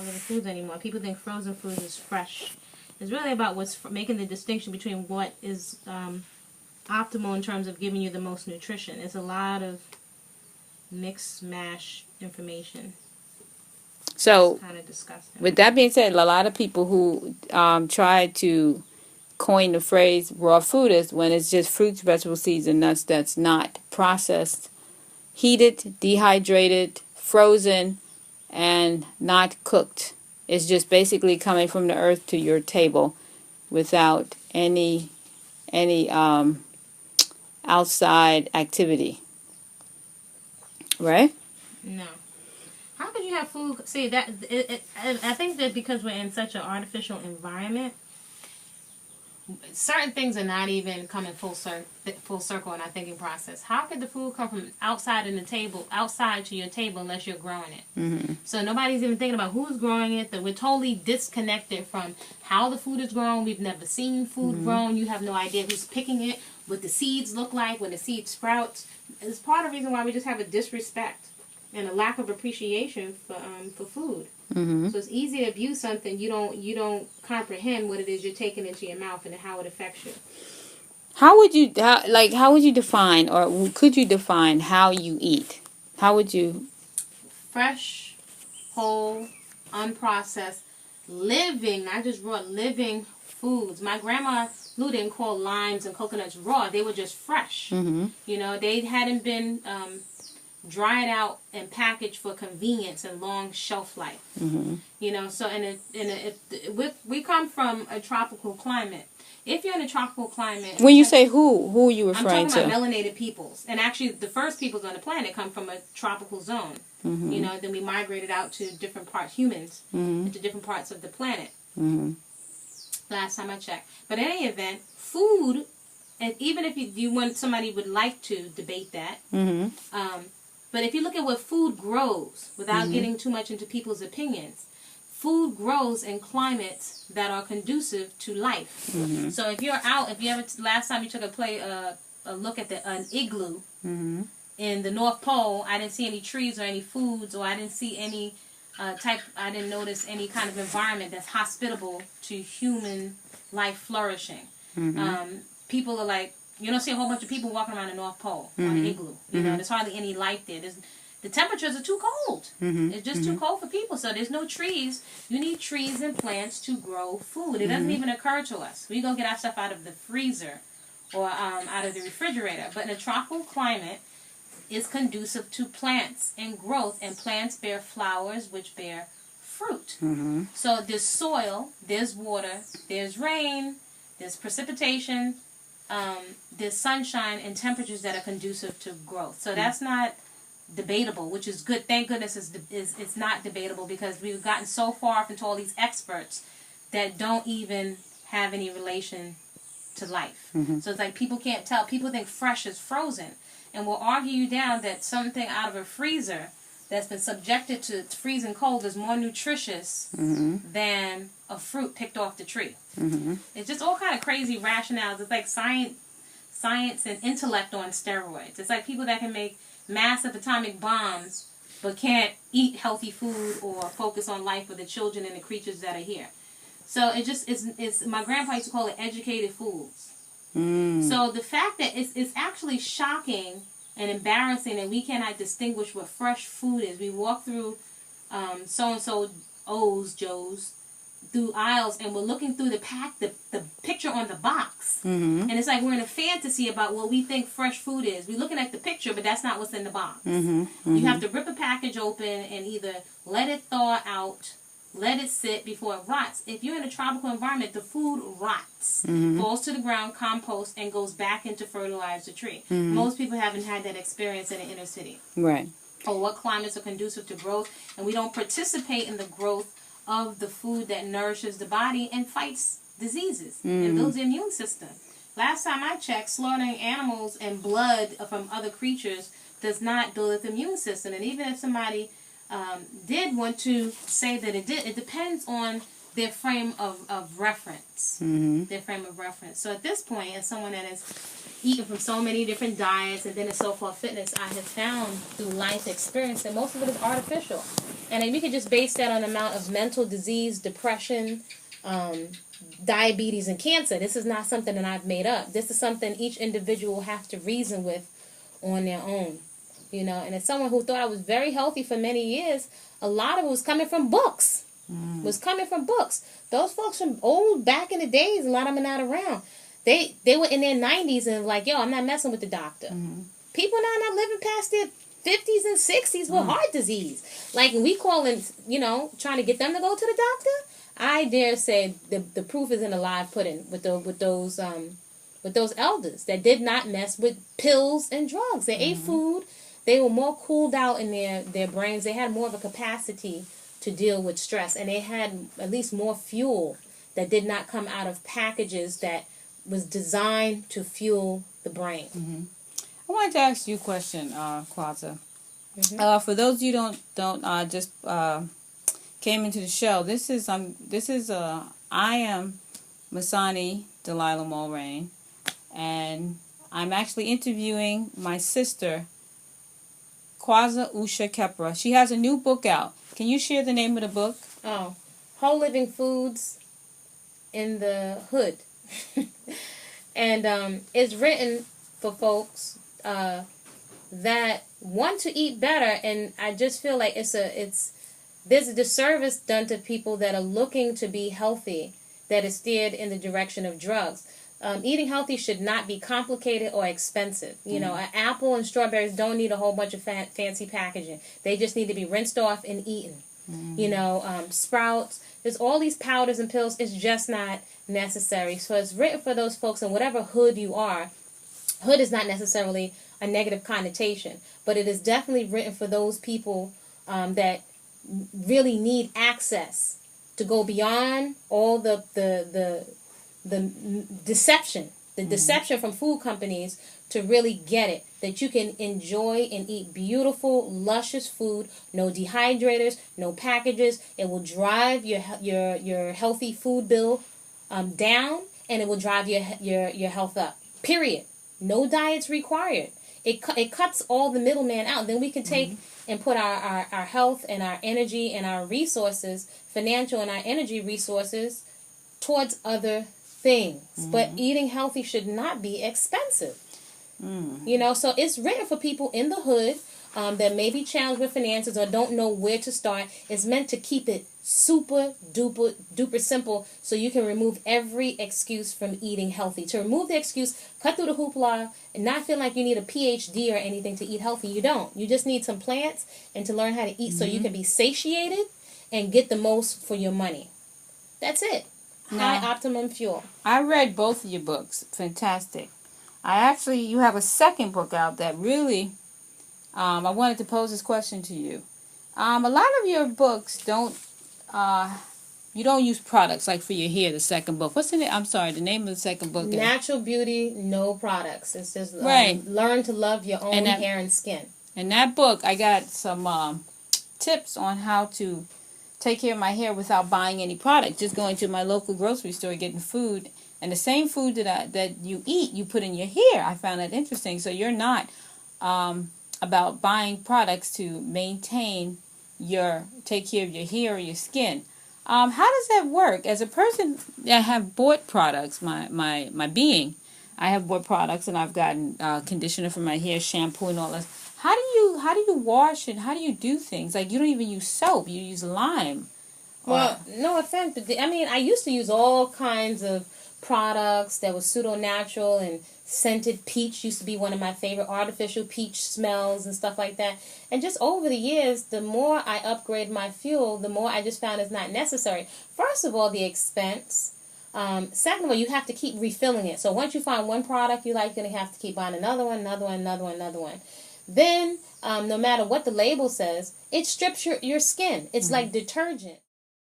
the foods anymore. People think frozen food is fresh. It's really about making the distinction between what is optimal in terms of giving you the most nutrition. It's a lot of mix mash information. So, kind of disgusting. With that being said, a lot of people who try to coin the phrase raw food is when it's just fruits, vegetables, seeds, and nuts that's not processed, heated, dehydrated, frozen, and not cooked. It's just basically coming from the earth to your table without any outside activity. Right? No. How could you have food? See that? I think that because we're in such an artificial environment, certain things are not even coming full circle in our thinking process. How could the food come from outside to your table unless you're growing it? Mm-hmm. So nobody's even thinking about who's growing it. That we're totally disconnected from how the food is grown. We've never seen food grown. You have no idea who's picking it, what the seeds look like when the seed sprouts. It's part of the reason why we just have a disrespect and a lack of appreciation for food. Mm-hmm. So it's easy to abuse something you don't comprehend what it is you're taking into your mouth and how it affects you. How would you define, or could you define how you eat? How would you? Fresh, whole, unprocessed, living, not just raw, living foods. My grandma Lou didn't call limes and coconuts raw. They were just fresh. Mm-hmm. You know, they hadn't been dried out and packaged for convenience and long shelf life. Mm-hmm. You know, so we come from a tropical climate. If you're in a tropical climate, when you say who are you referring to? I'm talking about melanated peoples, and actually the first peoples on the planet come from a tropical zone. Mm-hmm. You know, then we migrated out to different parts, humans, into different parts of the planet. Mm-hmm. Last time I checked, but in any event, food, and even if you want somebody would like to debate that. Mm-hmm. But if you look at what food grows, without getting too much into people's opinions, food grows in climates that are conducive to life. Mm-hmm. So if you're out, last time you took a look at an igloo in the North Pole, I didn't see any trees or any foods, or I didn't see any I didn't notice any kind of environment that's hospitable to human life flourishing. Mm-hmm. People are like, you don't see a whole bunch of people walking around the North Pole on an igloo. You know, there's hardly any life there. The temperatures are too cold. Mm-hmm. It's just too cold for people. So there's no trees. You need trees and plants to grow food. It doesn't even occur to us. We go get our stuff out of the freezer or out of the refrigerator. But in a tropical climate, it's conducive to plants and growth. And plants bear flowers, which bear fruit. Mm-hmm. So there's soil, there's water, there's rain, there's precipitation, there's sunshine and temperatures that are conducive to growth. So that's not debatable, which is good. Thank goodness it's not debatable, because we've gotten so far off into all these experts that don't even have any relation to life. Mm-hmm. So it's like people can't tell. People think fresh is frozen, and will argue you down that something out of a freezer that's been subjected to freezing cold is more nutritious than a fruit picked off the tree. Mm-hmm. It's just all kind of crazy rationales. It's like science and intellect on steroids. It's like people that can make massive atomic bombs but can't eat healthy food or focus on life for the children and the creatures that are here. So it's my grandpa used to call it educated fools. So the fact that it's actually shocking and embarrassing that we cannot distinguish what fresh food is. We walk through so-and-so Joe's through aisles, and we're looking through the picture on the box. Mm-hmm. And it's like we're in a fantasy about what we think fresh food is. We're looking at the picture, but that's not what's in the box. Mm-hmm. Mm-hmm. You have to rip a package open and either let it thaw out, let it sit before it rots. If you're in a tropical environment, the food rots, falls to the ground, composts, and goes back into fertilize the tree. Most people haven't had that experience in the inner city. Right. Or what climates are conducive to growth, and we don't participate in the growth of the food that nourishes the body and fights diseases and builds the immune system. Last time I checked, slaughtering animals and blood from other creatures does not build the immune system. And even if somebody did want to say that it did, it depends on their frame of reference. Mm-hmm. Their frame of reference. So at this point, as someone that has eaten from so many different diets and then in so-called fitness, I have found through life experience that most of it is artificial. And then we could just base that on the amount of mental disease, depression, diabetes, and cancer. This is not something that I've made up. This is something each individual will have to reason with on their own. You know, and as someone who thought I was very healthy for many years, a lot of it was coming from books. Was coming from books. Those folks from old back in the days, a lot of them are not around. They were in their 90s and like, yo, I'm not messing with the doctor. People now are not living past their 50s and 60s with heart disease. Like, we calling, you know, trying to get them to go to the doctor. I dare say the proof is in the live pudding with those elders that did not mess with pills and drugs. They ate food. They were more cooled out in their brains. They had more of a capacity to deal with stress, and they had at least more fuel that did not come out of packages that was designed to fuel the brain. I wanted to ask you a question, Kwaza. For those of you don't just came into the show, this is I am Masani Delilah Mulrain, and I'm actually interviewing my sister, Kwaza Usha Kepra. She has a new book out. Can you share the name of the book? Oh, Whole Living Foods in the Hood. And it's written for folks that want to eat better, and I just feel like there's a disservice done to people that are looking to be healthy that is steered in the direction of drugs. Eating healthy should not be complicated or expensive. You know, an apple and strawberries don't need a whole bunch of fancy packaging. They just need to be rinsed off and eaten. You know, sprouts. There's all these powders and pills. It's just not necessary. So it's written for those folks, and whatever hood you are, hood is not necessarily a negative connotation, but it is definitely written for those people that really need access to go beyond all the deception, deception from food companies to really get it. That you can enjoy and eat beautiful, luscious food, no dehydrators, no packages. It will drive your healthy food bill down, and it will drive your health up. Period. No diets required. It cuts all the middleman out. Then we can take and put our health and our energy and our resources, financial and our energy resources, towards other things. But eating healthy should not be expensive. You know, so it's written for people in the hood that may be challenged with finances or don't know where to start. It's meant to keep it super duper simple so you can remove every excuse from eating healthy. To remove the excuse, cut through the hoopla, and not feel like you need a PhD or anything to eat healthy. You don't. You just need some plants and to learn how to eat so you can be satiated and get the most for your money. That's it. High optimum fuel. I read both of your books. Fantastic. You have a second book out that really, I wanted to pose this question to you. A lot of your books you don't use products like for your hair, the second book. What's the name? I'm sorry, the name of the second book. Natural Beauty, No Products. It's just learn to love your own hair and skin. In that book, I got some tips on how to take care of my hair without buying any product. Just going to my local grocery store, getting food. And the same food that you eat, you put in your hair. I found that interesting. So you're not about buying products to take care of your hair or your skin. How does that work? As a person that have bought products, my being, I have bought products and I've gotten conditioner for my hair, shampoo, and all that. How do you wash and how do you do things? Like, you don't even use soap. You use lime. Well, no offense, but I used to use all kinds of products that was pseudo-natural, and scented peach used to be one of my favorite, artificial peach smells and stuff like that. And just over the years, the more I upgrade my fuel, the more I just found it's not necessary. First of all, the expense. Second of all, you have to keep refilling it. So once you find one product you like, you're going to have to keep buying another one. Then, no matter what the label says, it strips your skin. It's like detergent.